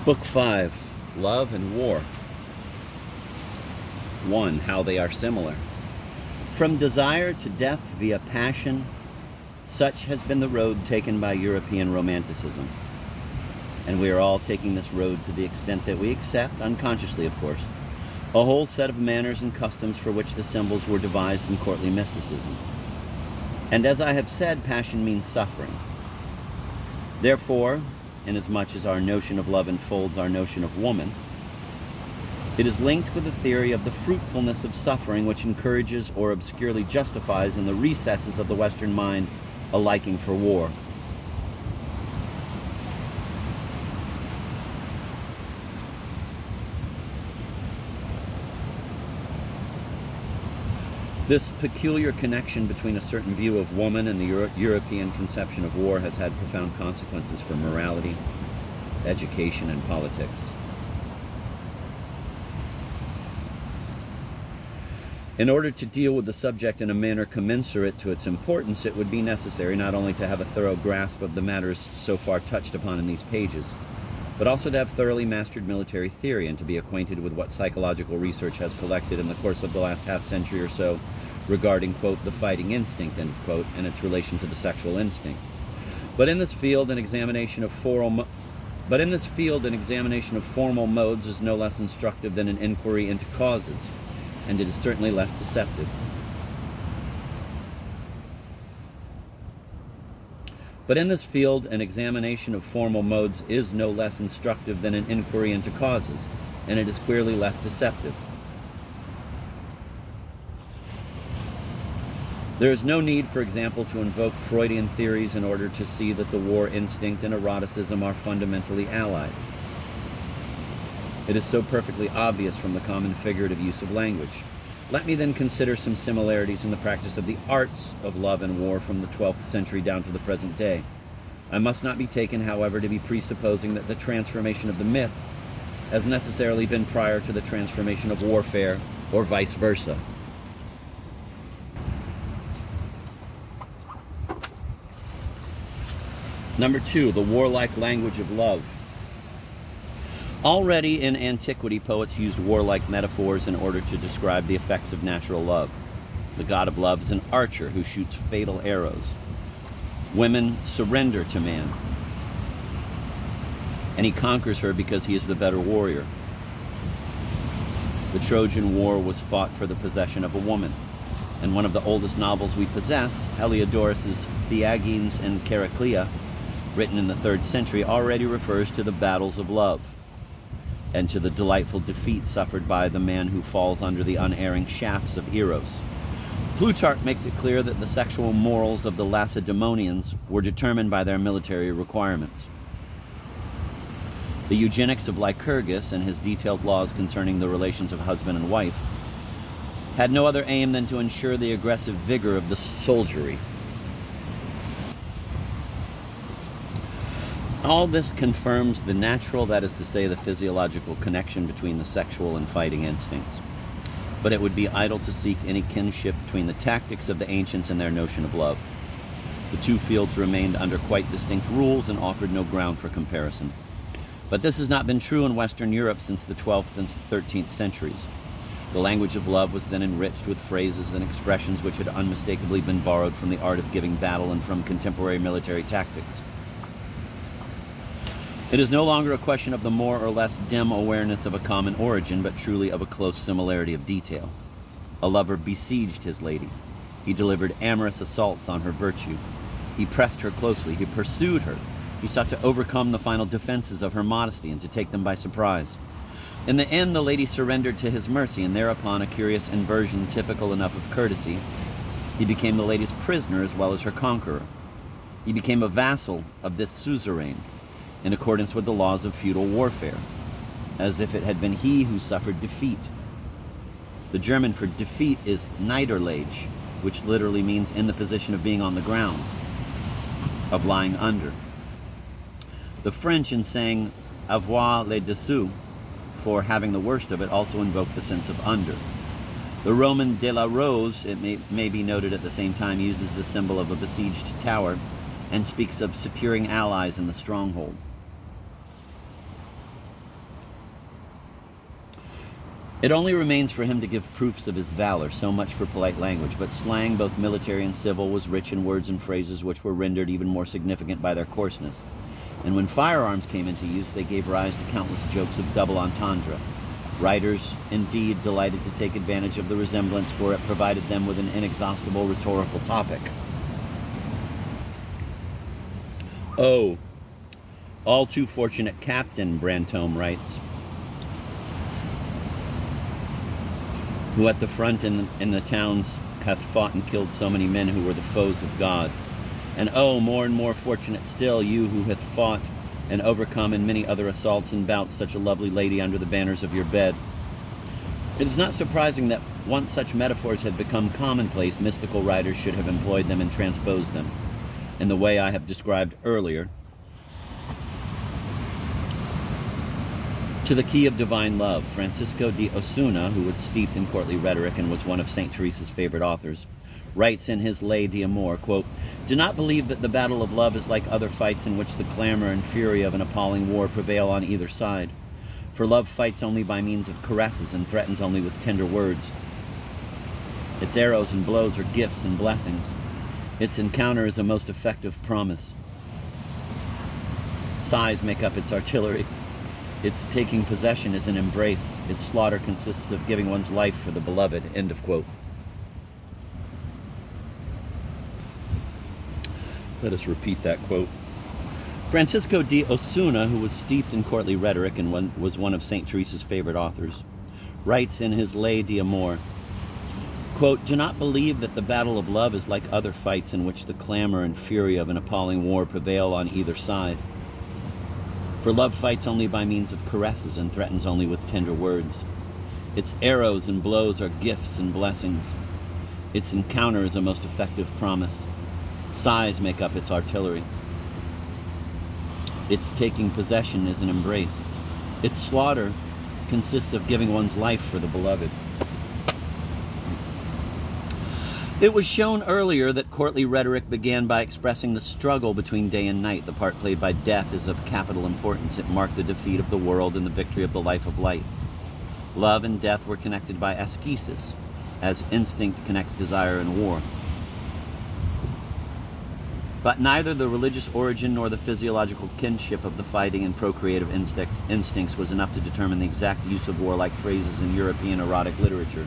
Book 5, Love and War. 1. How they are similar. From desire to death via passion, such has been the road taken by European Romanticism. And we are all taking this road to the extent that we accept, unconsciously of course, a whole set of manners and customs for which the symbols were devised in courtly mysticism. And as I have said, passion means suffering. Therefore, inasmuch as our notion of love enfolds our notion of woman, it is linked with the theory of the fruitfulness of suffering, which encourages or obscurely justifies in the recesses of the Western mind a liking for war. This peculiar connection between a certain view of woman and the European conception of war has had profound consequences for morality, education, and politics. In order to deal with the subject in a manner commensurate to its importance, it would be necessary not only to have a thorough grasp of the matters so far touched upon in these pages, but also to have thoroughly mastered military theory and to be acquainted with what psychological research has collected in the course of the last half-century or so regarding, quote, the fighting instinct, end quote, and its relation to the sexual instinct. But in this field, an examination of formal modes is no less instructive than an inquiry into causes, and it is certainly less deceptive. But in this field, an examination of formal modes is no less instructive than an inquiry into causes, and it is clearly less deceptive. There is no need, for example, to invoke Freudian theories in order to see that the war instinct and eroticism are fundamentally allied. It is so perfectly obvious from the common figurative use of language. Let me then consider some similarities in the practice of the arts of love and war from the 12th century down to the present day. I must not be taken, however, to be presupposing that the transformation of the myth has necessarily been prior to the transformation of warfare, or vice versa. Number 2, the warlike language of love. Already in antiquity, poets used warlike metaphors in order to describe the effects of natural love. The god of love is an archer who shoots fatal arrows. Women surrender to man, and he conquers her because he is the better warrior. The Trojan War was fought for the possession of a woman, and one of the oldest novels we possess, Heliodorus' Theagines and Chariclea, written in the 3rd century, already refers to the battles of love and to the delightful defeat suffered by the man who falls under the unerring shafts of Eros. Plutarch makes it clear that the sexual morals of the Lacedaemonians were determined by their military requirements. The eugenics of Lycurgus and his detailed laws concerning the relations of husband and wife had no other aim than to ensure the aggressive vigor of the soldiery. All this confirms the natural, that is to say, the physiological connection between the sexual and fighting instincts. But it would be idle to seek any kinship between the tactics of the ancients and their notion of love. The two fields remained under quite distinct rules and offered no ground for comparison. But this has not been true in Western Europe since the 12th and 13th centuries. The language of love was then enriched with phrases and expressions which had unmistakably been borrowed from the art of giving battle and from contemporary military tactics. It is no longer a question of the more or less dim awareness of a common origin, but truly of a close similarity of detail. A lover besieged his lady. He delivered amorous assaults on her virtue. He pressed her closely. He pursued her. He sought to overcome the final defenses of her modesty and to take them by surprise. In the end, the lady surrendered to his mercy, and thereupon, a curious inversion typical enough of courtesy, he became the lady's prisoner as well as her conqueror. He became a vassal of this suzerain, in accordance with the laws of feudal warfare, as if it had been he who suffered defeat. The German for defeat is Niederlage, which literally means in the position of being on the ground, of lying under. The French, in saying avoir les dessous, for having the worst of it, also invoke the sense of under. The Roman de la Rose, it may be noted at the same time, uses the symbol of a besieged tower and speaks of securing allies in the stronghold. It only remains for him to give proofs of his valor, so much for polite language, but slang, both military and civil, was rich in words and phrases which were rendered even more significant by their coarseness. And when firearms came into use, they gave rise to countless jokes of double entendre. Writers, indeed, delighted to take advantage of the resemblance, for it provided them with an inexhaustible rhetorical topic. Oh, all too fortunate captain, Brantome writes, who at the front in the towns hath fought and killed so many men who were the foes of God. And oh, more and more fortunate still, you who hath fought and overcome in many other assaults and bouts such a lovely lady under the banners of your bed. It is not surprising that once such metaphors had become commonplace, mystical writers should have employed them and transposed them in the way I have described earlier, to the key of divine love. Francisco de Osuna, who was steeped in courtly rhetoric and was one of St. Teresa's favorite authors, writes in his Lay d'Amour, quote, "Do not believe that the battle of love is like other fights in which the clamor and fury of an appalling war prevail on either side. For love fights only by means of caresses and threatens only with tender words. Its arrows and blows are gifts and blessings. Its encounter is a most effective promise. Sighs make up its artillery. Its taking possession is an embrace. Its slaughter consists of giving one's life for the beloved." End of quote. Let us repeat that quote. Francisco de Osuna, who was steeped in courtly rhetoric and was one of St. Teresa's favorite authors, writes in his Lay d'Amour, quote, "Do not believe that the battle of love is like other fights in which the clamor and fury of an appalling war prevail on either side. For love fights only by means of caresses and threatens only with tender words. Its arrows and blows are gifts and blessings. Its encounter is a most effective promise. Sighs make up its artillery. Its taking possession is an embrace. Its slaughter consists of giving one's life for the beloved." It was shown earlier that courtly rhetoric began by expressing the struggle between day and night. The part played by death is of capital importance. It marked the defeat of the world and the victory of the life of light. Love and death were connected by ascesis, as instinct connects desire and war. But neither the religious origin nor the physiological kinship of the fighting and procreative instincts was enough to determine the exact use of warlike phrases in European erotic literature.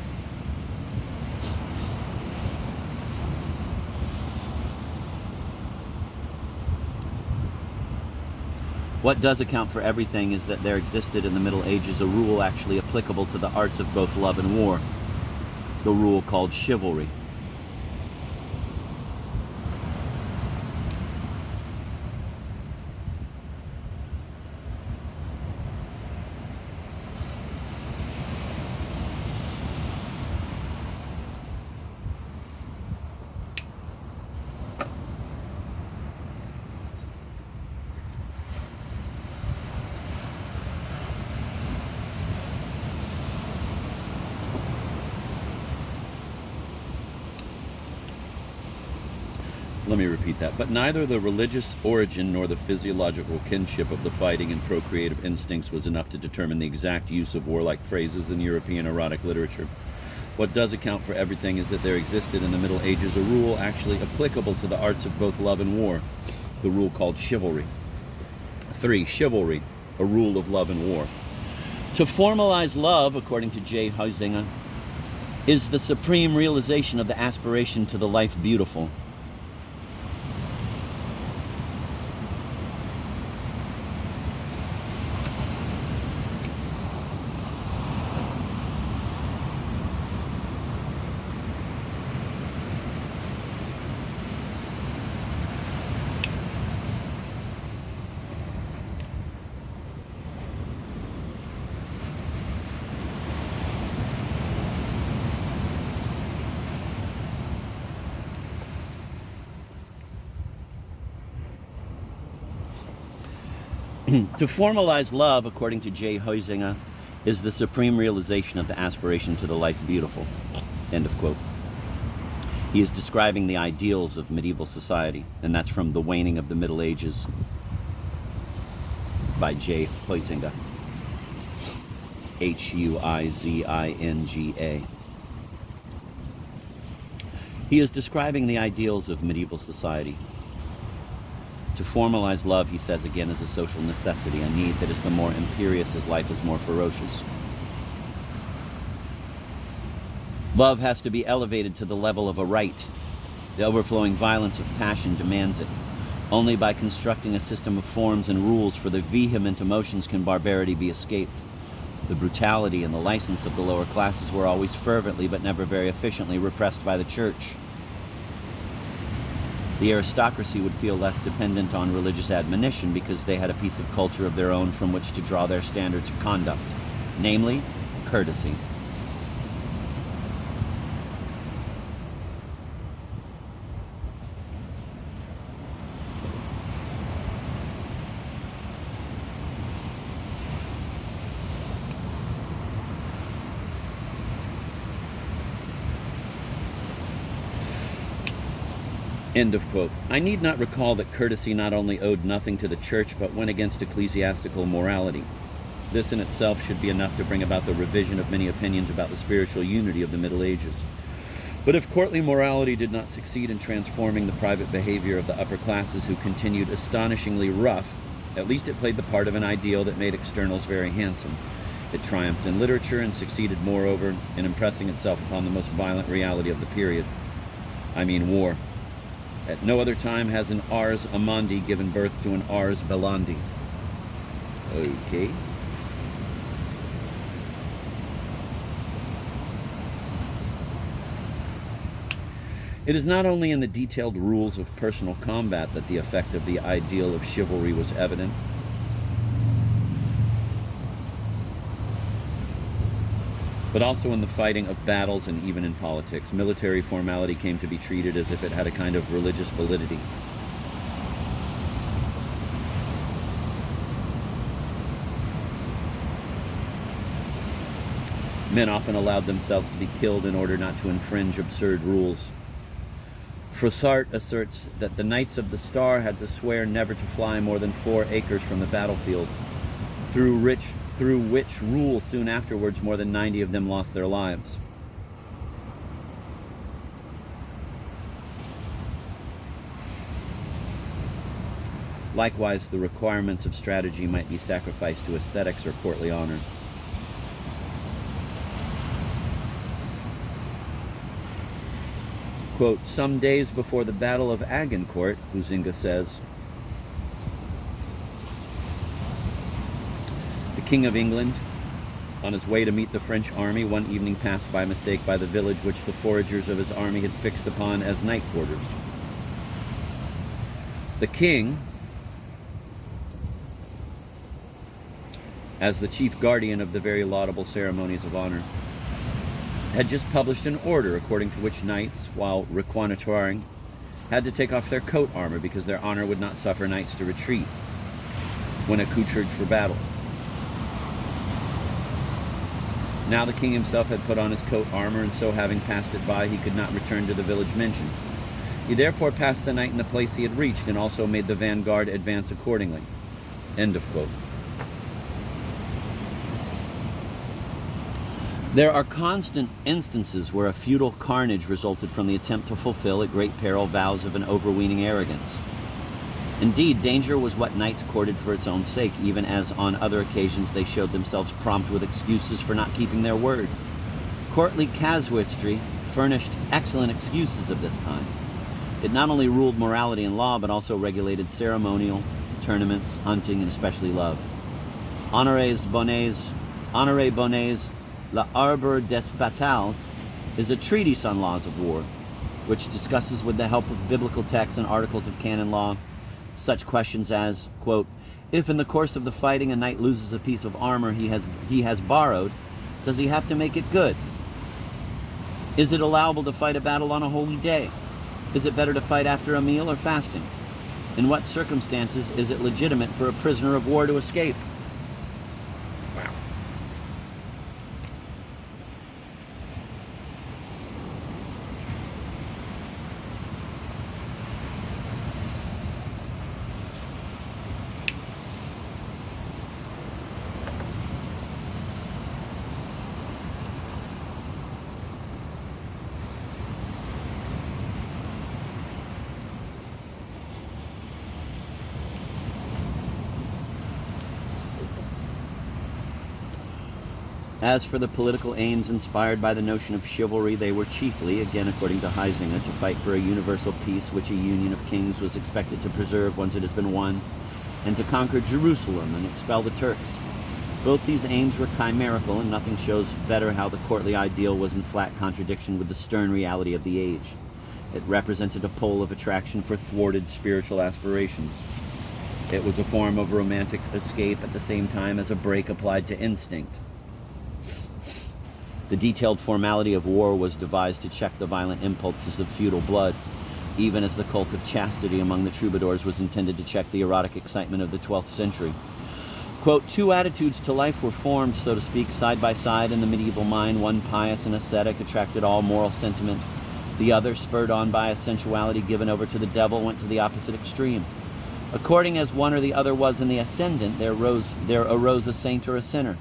What does account for everything is that there existed in the Middle Ages a rule actually applicable to the arts of both love and war, the rule called chivalry. Let me repeat that. But neither the religious origin nor the physiological kinship of the fighting and procreative instincts was enough to determine the exact use of warlike phrases in European erotic literature. What does account for everything is that there existed in the Middle Ages a rule actually applicable to the arts of both love and war, the rule called chivalry. 3. Chivalry, a rule of love and war. To formalize love, according to J. Huizinga, is the supreme realization of the aspiration to the life beautiful. To formalize love, according to J. Huizinga, is the supreme realization of the aspiration to the life beautiful. End of quote. He is describing the ideals of medieval society, and that's from The Waning of the Middle Ages by J. Huizinga. Huizinga. He is describing the ideals of medieval society. To formalize love, he says again, is a social necessity, a need that is the more imperious as life is more ferocious. Love has to be elevated to the level of a right. The overflowing violence of passion demands it. Only by constructing a system of forms and rules for the vehement emotions can barbarity be escaped. The brutality and the license of the lower classes were always fervently but never very efficiently repressed by the church. The aristocracy would feel less dependent on religious admonition because they had a piece of culture of their own from which to draw their standards of conduct, namely, courtesy. End of quote. I need not recall that courtesy not only owed nothing to the church, but went against ecclesiastical morality. This in itself should be enough to bring about the revision of many opinions about the spiritual unity of the Middle Ages. But if courtly morality did not succeed in transforming the private behavior of the upper classes, who continued astonishingly rough, at least it played the part of an ideal that made externals very handsome. It triumphed in literature and succeeded, moreover, in impressing itself upon the most violent reality of the period. I mean war. At no other time has an Ars Amandi given birth to an Ars Bellandi. Okay. It is not only in the detailed rules of personal combat that the effect of the ideal of chivalry was evident. But also in the fighting of battles and even in politics. Military formality came to be treated as if it had a kind of religious validity. Men often allowed themselves to be killed in order not to infringe absurd rules. Froissart asserts that the Knights of the Star had to swear never to fly more than 4 acres from the battlefield, through which rule soon afterwards more than 90 of them lost their lives. Likewise, the requirements of strategy might be sacrificed to aesthetics or courtly honor. Quote, some days before the Battle of Agincourt, Huizinga says, the King of England, on his way to meet the French army, one evening passed by mistake by the village which the foragers of his army had fixed upon as night quarters. The king, as the chief guardian of the very laudable ceremonies of honor, had just published an order according to which knights, while reconnoitering, had to take off their coat armor because their honor would not suffer knights to retreat when accoutred for battle. Now the king himself had put on his coat armor, and so having passed it by, he could not return to the village mentioned. He therefore passed the night in the place he had reached, and also made the vanguard advance accordingly. End of quote. There are constant instances where a feudal carnage resulted from the attempt to fulfill at great peril vows of an overweening arrogance. Indeed, danger was what knights courted for its own sake, even as on other occasions they showed themselves prompt with excuses for not keeping their word. Courtly casuistry furnished excellent excuses of this kind. It not only ruled morality and law, but also regulated ceremonial, tournaments, hunting, and especially love. Honoré Bonnet's L'Arbre des Fatales is a treatise on laws of war, which discusses with the help of biblical texts and articles of canon law such questions as, quote, if in the course of the fighting a knight loses a piece of armor he has borrowed, does he have to make it good? Is it allowable to fight a battle on a holy day? Is it better to fight after a meal or fasting? In what circumstances is it legitimate for a prisoner of war to escape? Wow. As for the political aims inspired by the notion of chivalry, they were chiefly, again according to Heisinger, to fight for a universal peace which a union of kings was expected to preserve once it has been won, and to conquer Jerusalem and expel the Turks. Both these aims were chimerical, and nothing shows better how the courtly ideal was in flat contradiction with the stern reality of the age. It represented a pole of attraction for thwarted spiritual aspirations. It was a form of romantic escape at the same time as a brake applied to instinct. The detailed formality of war was devised to check the violent impulses of feudal blood, even as the cult of chastity among the troubadours was intended to check the erotic excitement of the 12th century. Quote, two attitudes to life were formed, so to speak, side by side in the medieval mind. One pious and ascetic attracted all moral sentiment. The other, spurred on by a sensuality given over to the devil, went to the opposite extreme. According as one or the other was in the ascendant, there arose a saint or a sinner.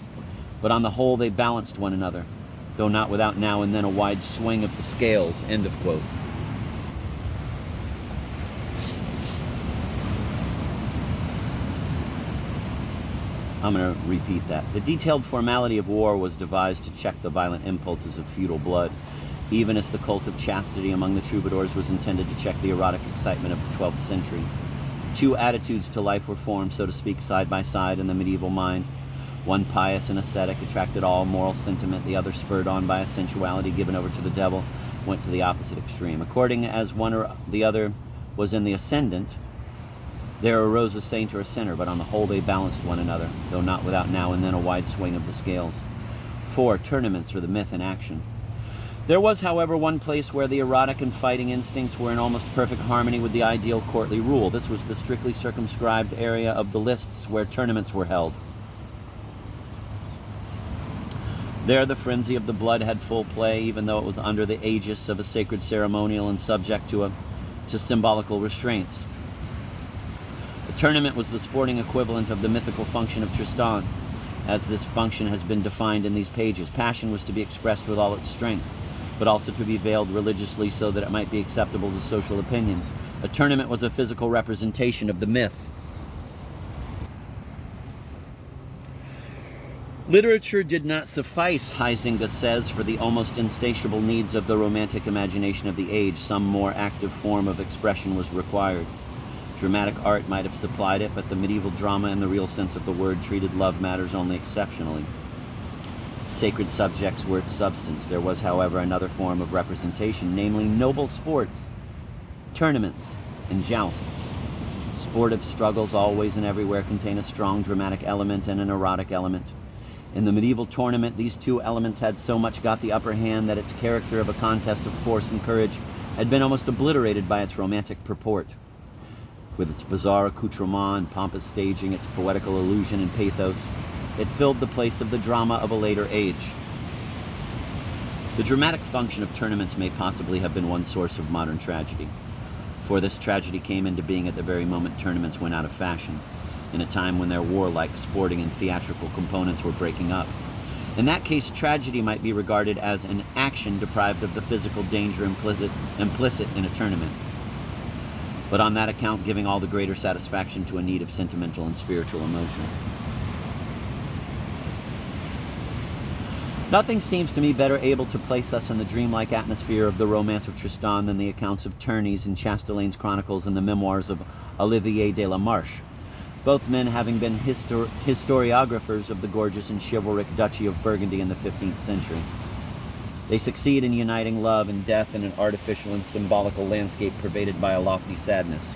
But on the whole they balanced one another, though not without now and then a wide swing of the scales. End of quote. I'm going to repeat that. The detailed formality of war was devised to check the violent impulses of feudal blood, even as the cult of chastity among the troubadours was intended to check the erotic excitement of the 12th century. Two attitudes to life were formed, so to speak, side by side in the medieval mind. One pious and ascetic attracted all moral sentiment. The other, spurred on by a sensuality given over to the devil, went to the opposite extreme. According as one or the other was in the ascendant, there arose a saint or a sinner, but on the whole they balanced one another, though not without now and then a wide swing of the scales. 4. Tournaments for the myth in action. There was, however, one place where the erotic and fighting instincts were in almost perfect harmony with the ideal courtly rule. This was the strictly circumscribed area of the lists where tournaments were held. There the frenzy of the blood had full play, even though it was under the aegis of a sacred ceremonial and subject to symbolical restraints. A tournament was the sporting equivalent of the mythical function of Tristan, as this function has been defined in these pages. Passion was to be expressed with all its strength, but also to be veiled religiously so that it might be acceptable to social opinion. A tournament was a physical representation of the myth. Literature did not suffice, Heisinger says, for the almost insatiable needs of the romantic imagination of the age. Some more active form of expression was required. Dramatic art might have supplied it, but the medieval drama, in the real sense of the word, treated love matters only exceptionally. Sacred subjects were its substance. There was, however, another form of representation, namely noble sports, tournaments, and jousts. Sportive struggles always and everywhere contain a strong dramatic element and an erotic element. In the medieval tournament, these two elements had so much got the upper hand that its character of a contest of force and courage had been almost obliterated by its romantic purport. With its bizarre accoutrement and pompous staging, its poetical illusion and pathos, it filled the place of the drama of a later age. The dramatic function of tournaments may possibly have been one source of modern tragedy, for this tragedy came into being at the very moment tournaments went out of fashion, in a time when their warlike, sporting, and theatrical components were breaking up. In that case, tragedy might be regarded as an action deprived of the physical danger implicit in a tournament, but on that account giving all the greater satisfaction to a need of sentimental and spiritual emotion. Nothing seems to me better able to place us in the dreamlike atmosphere of the romance of Tristan than the accounts of tourneys in Chastellain's Chronicles and the memoirs of Olivier de la Marche, both men having been historiographers of the gorgeous and chivalric Duchy of Burgundy in the 15th century. They succeed in uniting love and death in an artificial and symbolical landscape pervaded by a lofty sadness.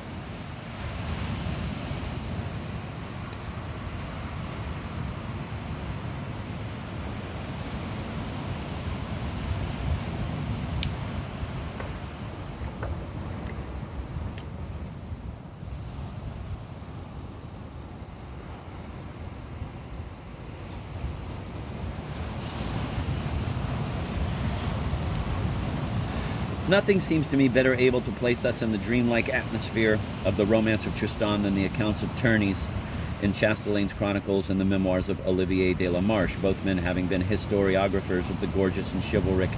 Nothing seems to me better able to place us in the dreamlike atmosphere of the romance of Tristan than the accounts of tourneys in Chastellain's Chronicles and the memoirs of Olivier de la Marche, both men having been historiographers of the gorgeous and chivalric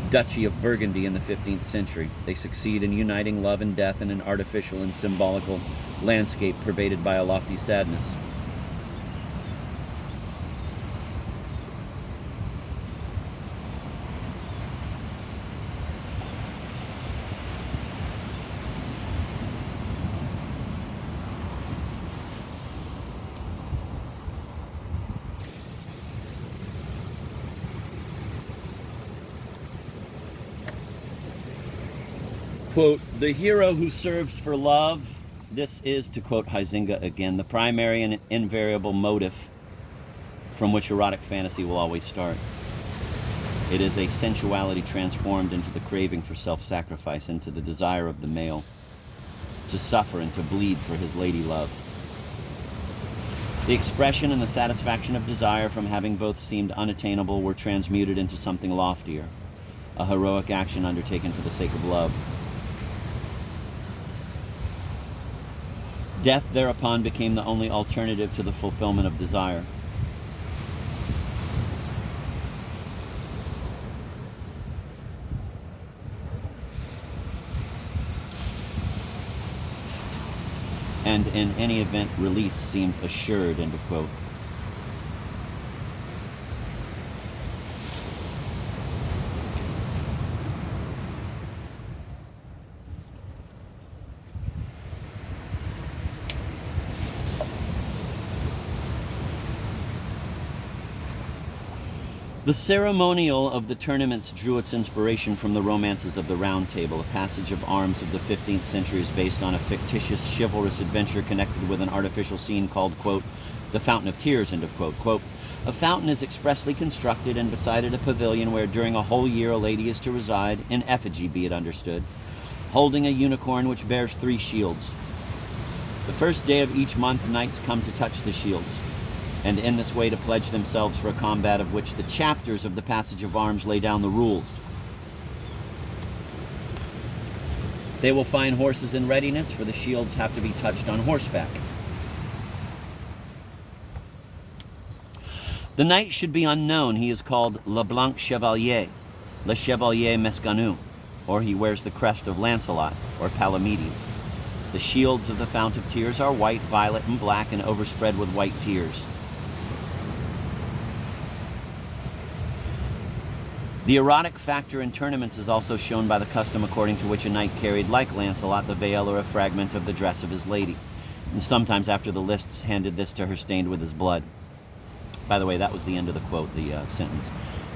Duchy of Burgundy in the 15th century. They succeed in uniting love and death in an artificial and symbolical landscape pervaded by a lofty sadness. Quote, the hero who serves for love, this is, to quote Huizinga again, the primary and invariable motive from which erotic fantasy will always start. It is a sensuality transformed into the craving for self-sacrifice, into the desire of the male to suffer and to bleed for his lady love. The expression and the satisfaction of desire from having both seemed unattainable were transmuted into something loftier, a heroic action undertaken for the sake of love. Death thereupon became the only alternative to the fulfillment of desire. And in any event, release seemed assured, end of quote. The ceremonial of the tournaments drew its inspiration from the romances of the Round Table. A passage of arms of the 15th century is based on a fictitious chivalrous adventure connected with an artificial scene called, quote, the Fountain of Tears, end of quote. Quote, a fountain is expressly constructed and beside it a pavilion where during a whole year a lady is to reside, in effigy be it understood, holding a unicorn which bears 3 shields. The first day of each month knights come to touch the shields, and in this way to pledge themselves for a combat of which the chapters of the passage of arms lay down the rules. They will find horses in readiness, for the shields have to be touched on horseback. The knight should be unknown. He is called Le Blanc Chevalier, Le Chevalier Mescanu, or he wears the crest of Lancelot, or Palamedes. The shields of the Fount of Tears are white, violet, and black, and overspread with white tears. The erotic factor in tournaments is also shown by the custom according to which a knight carried, like Lancelot, the veil or a fragment of the dress of his lady, and sometimes after the lists handed this to her stained with his blood. By the way, that was the end of the quote, the sentence.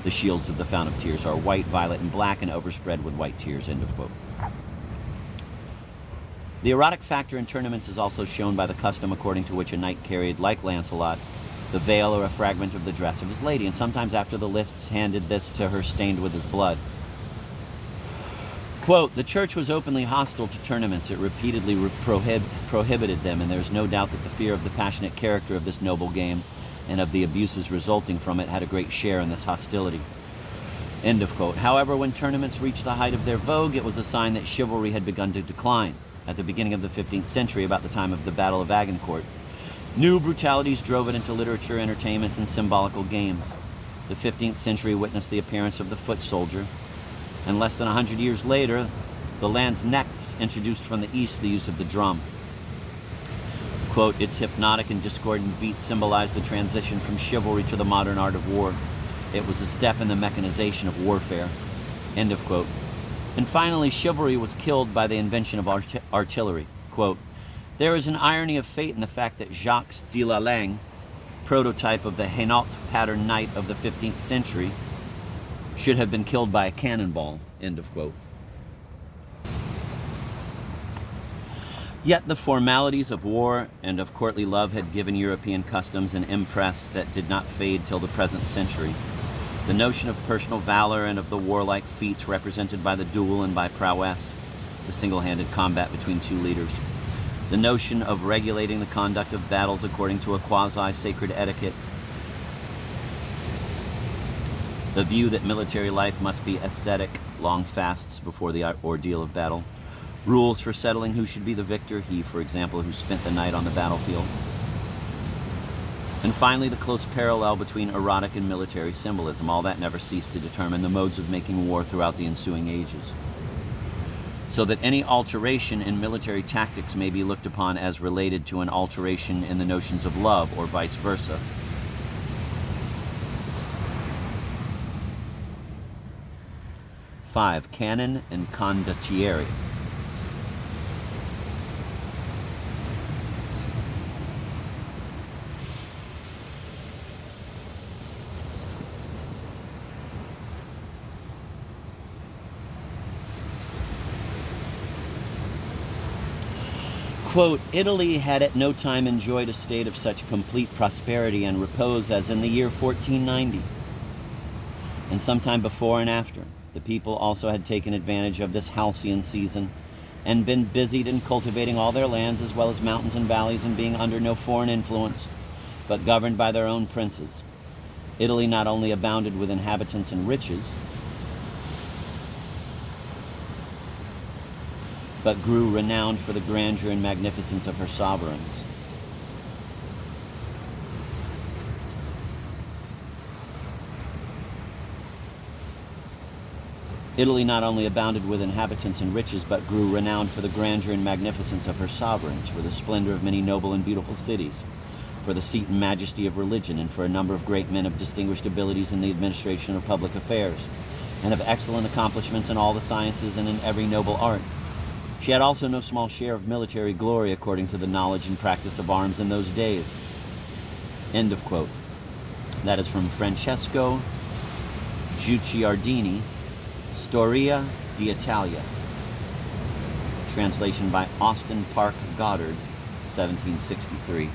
The shields of the Fount of Tears are white, violet, and black, and overspread with white tears, end of quote. The erotic factor in tournaments is also shown by the custom according to which a knight carried, like Lancelot, the veil or a fragment of the dress of his lady, and sometimes after the lists handed this to her stained with his blood. Quote, the church was openly hostile to tournaments. It repeatedly prohibited them, and there's no doubt that the fear of the passionate character of this noble game and of the abuses resulting from it had a great share in this hostility. End of quote. However, when tournaments reached the height of their vogue, it was a sign that chivalry had begun to decline. At the beginning of the 15th century, about the time of the Battle of Agincourt, new brutalities drove it into literature, entertainments, and symbolical games. The 15th century witnessed the appearance of the foot soldier, and less than 100 years later, the landsknechts introduced from the east the use of the drum. Quote, its hypnotic and discordant beats symbolized the transition from chivalry to the modern art of war. It was a step in the mechanization of warfare. End of quote. And finally, chivalry was killed by the invention of artillery. Quote, there is an irony of fate in the fact that Jacques de Lalaing, prototype of the Hainaut pattern knight of the 15th century, should have been killed by a cannonball. End of quote. Yet the formalities of war and of courtly love had given European customs an impress that did not fade till the present century. The notion of personal valor and of the warlike feats represented by the duel and by prowess, the single-handed combat between two leaders. The notion of regulating the conduct of battles according to a quasi-sacred etiquette. The view that military life must be ascetic, long fasts before the ordeal of battle. Rules for settling who should be the victor, he, for example, who spent the night on the battlefield. And finally, the close parallel between erotic and military symbolism. All that never ceased to determine the modes of making war throughout the ensuing ages. So that any alteration in military tactics may be looked upon as related to an alteration in the notions of love, or vice versa. Five, canon and condottieri. Quote, Italy had at no time enjoyed a state of such complete prosperity and repose as in the year 1490. And sometime before and after, the people also had taken advantage of this halcyon season and been busied in cultivating all their lands as well as mountains and valleys, and being under no foreign influence, but governed by their own princes. Italy not only abounded with inhabitants and riches, but grew renowned for the grandeur and magnificence of her sovereigns. Italy not only abounded with inhabitants and riches, but grew renowned for the grandeur and magnificence of her sovereigns, for the splendor of many noble and beautiful cities, for the seat and majesty of religion, and for a number of great men of distinguished abilities in the administration of public affairs, and of excellent accomplishments in all the sciences and in every noble art. She had also no small share of military glory according to the knowledge and practice of arms in those days. End of quote. That is from Francesco Guicciardini, Storia d'Italia. Translation by Austin Park Goddard, 1763.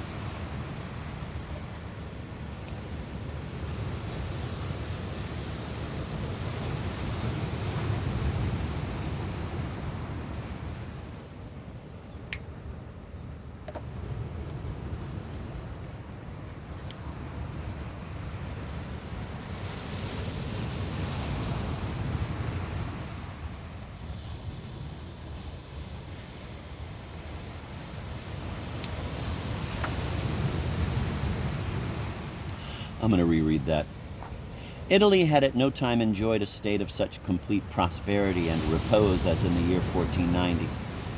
I'm going to reread that. Italy had at no time enjoyed a state of such complete prosperity and repose as in the year 1490,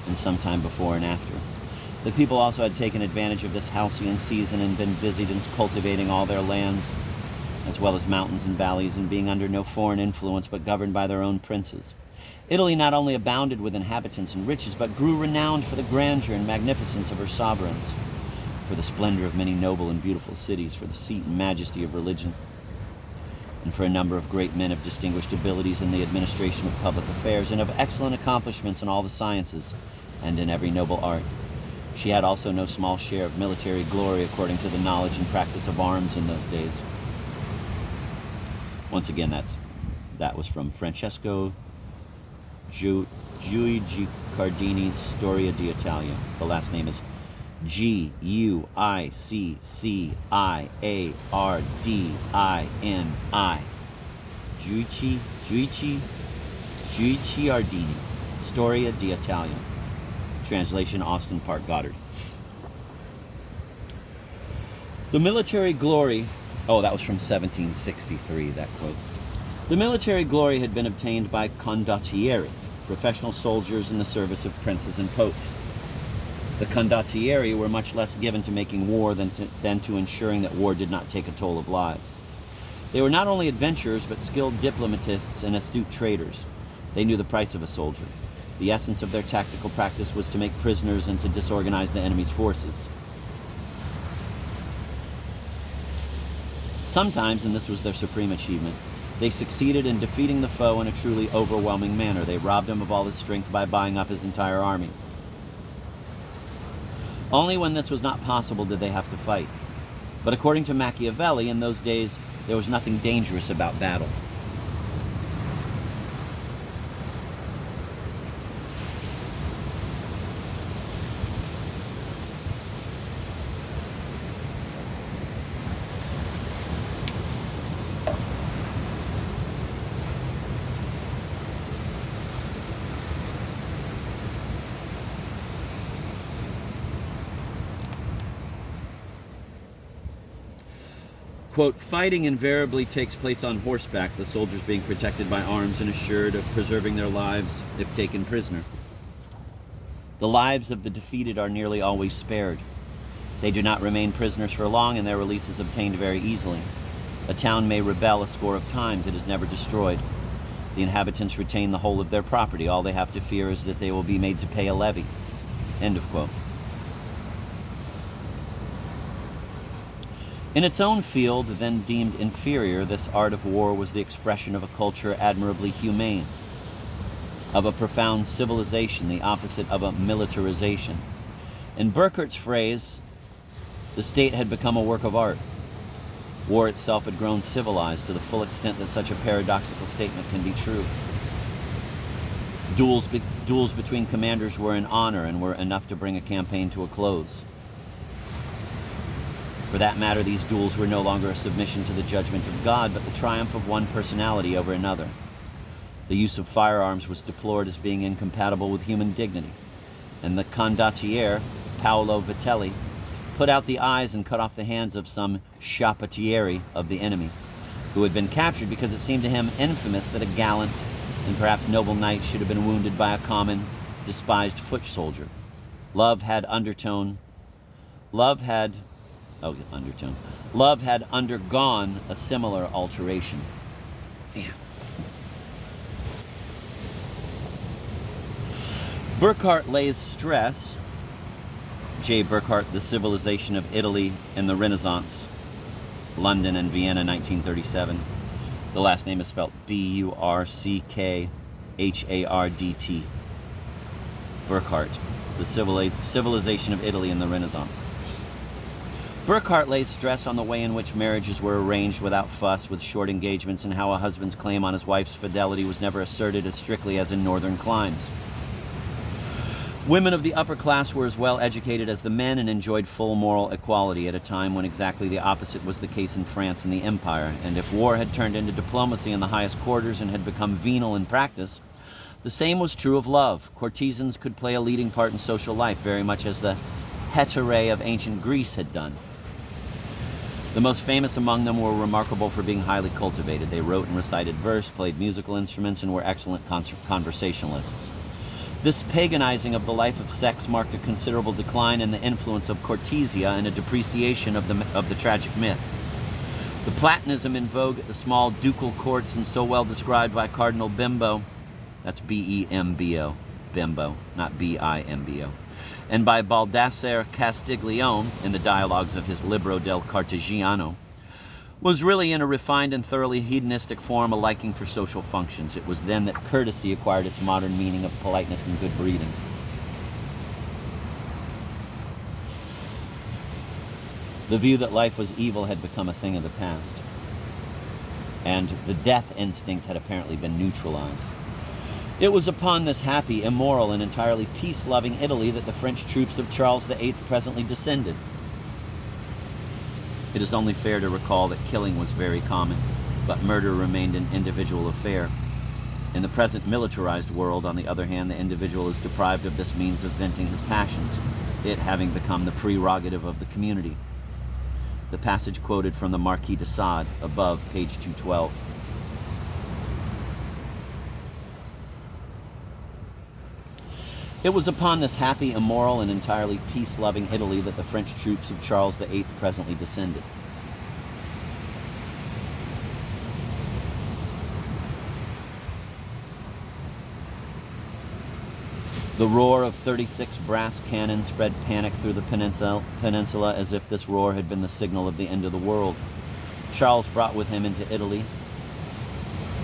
and sometime before and after. The people also had taken advantage of this halcyon season and been busied in cultivating all their lands, as well as mountains and valleys, and being under no foreign influence, but governed by their own princes. Italy not only abounded with inhabitants and riches, but grew renowned for the grandeur and magnificence of her sovereigns, for the splendor of many noble and beautiful cities, for the seat and majesty of religion, and for a number of great men of distinguished abilities in the administration of public affairs, and of excellent accomplishments in all the sciences and in every noble art. She had also no small share of military glory according to the knowledge and practice of arms in those days. Once again, that was from Francesco Guicciardini's Storia d'Italia. The last name is Guicciardini. Guicciardini, Storia d'Italia. Translation Austin Park Goddard. The military glory, that was from 1763, that quote. The military glory had been obtained by condottieri, professional soldiers in the service of princes and popes. The condottieri were much less given to making war than to ensuring that war did not take a toll of lives. They were not only adventurers, but skilled diplomatists and astute traders. They knew the price of a soldier. The essence of their tactical practice was to make prisoners and to disorganize the enemy's forces. Sometimes, and this was their supreme achievement, they succeeded in defeating the foe in a truly overwhelming manner. They robbed him of all his strength by buying up his entire army. Only when this was not possible did they have to fight. But according to Machiavelli, in those days, there was nothing dangerous about battle. Quote, fighting invariably takes place on horseback, the soldiers being protected by arms and assured of preserving their lives if taken prisoner. The lives of the defeated are nearly always spared. They do not remain prisoners for long, and their release is obtained very easily. A town may rebel a score of times, it is never destroyed. The inhabitants retain the whole of their property. All they have to fear is that they will be made to pay a levy. End of quote. In its own field, then deemed inferior, this art of war was the expression of a culture admirably humane, of a profound civilization, the opposite of a militarization. In Burckhardt's phrase, the state had become a work of art. War itself had grown civilized to the full extent that such a paradoxical statement can be true. Duels between commanders were an honor and were enough to bring a campaign to a close. For that matter, these duels were no longer a submission to the judgment of God, but the triumph of one personality over another. The use of firearms was deplored as being incompatible with human dignity, and the condottiere, Paolo Vitelli, put out the eyes and cut off the hands of some chapatieri of the enemy, who had been captured because it seemed to him infamous that a gallant and perhaps noble knight should have been wounded by a common, despised foot soldier. Love had undergone a similar alteration. Damn. Burckhardt lays stress, J. Burckhardt, The Civilization of Italy in the Renaissance, London and Vienna, 1937. The last name is spelled B-U-R-C-K-H-A-R-D-T. Burckhardt, The Civilization of Italy in the Renaissance. Burckhardt laid stress on the way in which marriages were arranged without fuss, with short engagements, and how a husband's claim on his wife's fidelity was never asserted as strictly as in northern climes. Women of the upper class were as well educated as the men and enjoyed full moral equality at a time when exactly the opposite was the case in France and the Empire, and if war had turned into diplomacy in the highest quarters and had become venal in practice, the same was true of love. Courtesans could play a leading part in social life, very much as the heterae of ancient Greece had done. The most famous among them were remarkable for being highly cultivated. They wrote and recited verse, played musical instruments, and were excellent conversationalists. This paganizing of the life of sex marked a considerable decline in the influence of courtesia and a depreciation of the tragic myth. The Platonism in vogue at the small ducal courts and so well described by Cardinal Bimbo, that's B-E-M-B-O, Bimbo, not B-I-M-B-O, and by Baldassare Castiglione in the dialogues of his Libro del Cartegiano, was really in a refined and thoroughly hedonistic form a liking for social functions. It was then that courtesy acquired its modern meaning of politeness and good breeding. The view that life was evil had become a thing of the past, and the death instinct had apparently been neutralized. It was upon this happy, immoral, and entirely peace-loving Italy that the French troops of Charles VIII presently descended. It is only fair to recall that killing was very common, but murder remained an individual affair. In the present militarized world, on the other hand, the individual is deprived of this means of venting his passions, it having become the prerogative of the community. The passage quoted from the Marquis de Sade, above, page 212. It was upon this happy, immoral, and entirely peace-loving Italy that the French troops of Charles VIII presently descended. The roar of 36 brass cannon spread panic through the peninsula as if this roar had been the signal of the end of the world. Charles brought with him into Italy,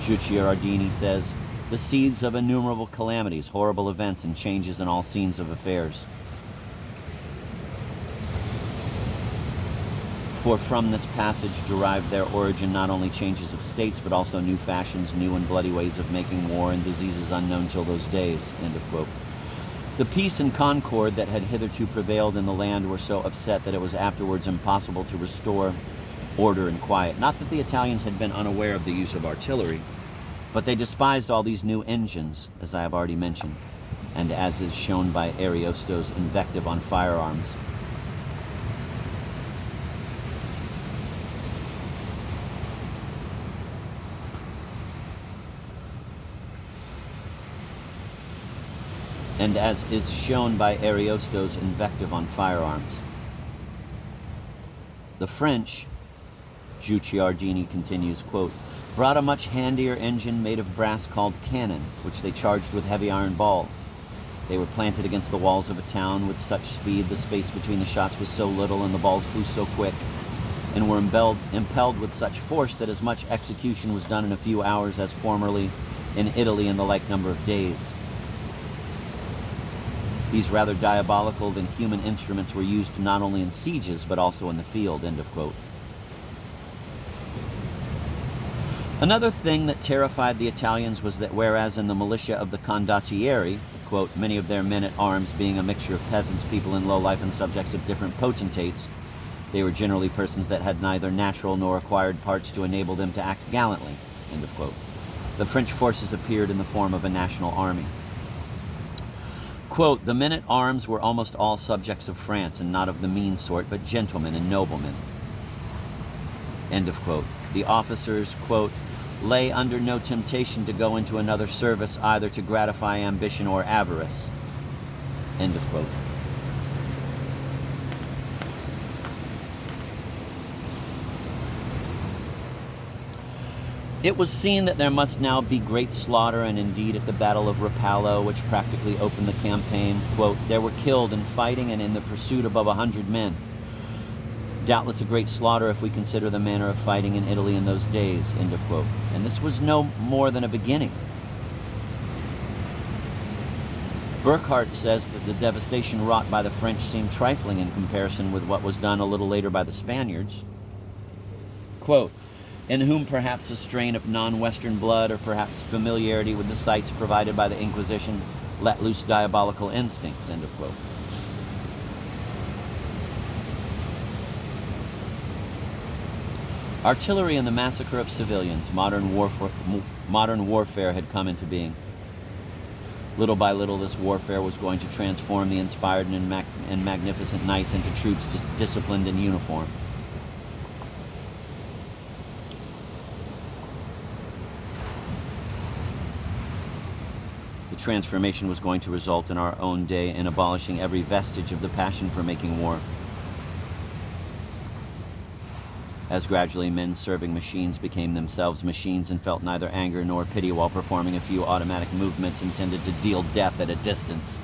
Guicciardini says, the seeds of innumerable calamities, horrible events, and changes in all scenes of affairs. For from this passage derived their origin not only changes of states, but also new fashions, new and bloody ways of making war, and diseases unknown till those days." End of quote. The peace and concord that had hitherto prevailed in the land were so upset that it was afterwards impossible to restore order and quiet. Not that the Italians had been unaware of the use of artillery, but they despised all these new engines, as I have already mentioned, and as is shown by Ariosto's invective on firearms. And as is shown by Ariosto's invective on firearms. The French, Guicciardini continues, quote, brought a much handier engine made of brass called cannon, which they charged with heavy iron balls. They were planted against the walls of a town with such speed, the space between the shots was so little, and the balls flew so quick, and were impelled with such force that as much execution was done in a few hours as formerly in Italy in the like number of days. These rather diabolical than human instruments were used not only in sieges but also in the field, end of quote. Another thing that terrified the Italians was that whereas in the militia of the condottieri, quote, many of their men-at-arms being a mixture of peasants, people in low life, and subjects of different potentates, they were generally persons that had neither natural nor acquired parts to enable them to act gallantly, end of quote. The French forces appeared in the form of a national army. Quote, the men-at-arms were almost all subjects of France, and not of the mean sort, but gentlemen and noblemen, end of quote. The officers, quote, lay under no temptation to go into another service either to gratify ambition or avarice, end of quote. It was seen that there must now be great slaughter, and indeed at the Battle of Rapallo, which practically opened the campaign, quote, there were killed in fighting and in the pursuit above 100 men. Doubtless a great slaughter if we consider the manner of fighting in Italy in those days, end of quote. And this was no more than a beginning. Burckhardt says that the devastation wrought by the French seemed trifling in comparison with what was done a little later by the Spaniards. Quote, in whom perhaps a strain of non-Western blood or perhaps familiarity with the sights provided by the Inquisition let loose diabolical instincts, end of quote. Artillery and the massacre of civilians, modern warfare had come into being. Little by little, this warfare was going to transform the inspired and magnificent knights into troops disciplined in uniform. The transformation was going to result in our own day in abolishing every vestige of the passion for making war. As gradually men serving machines became themselves machines and felt neither anger nor pity while performing a few automatic movements intended to deal death at a distance.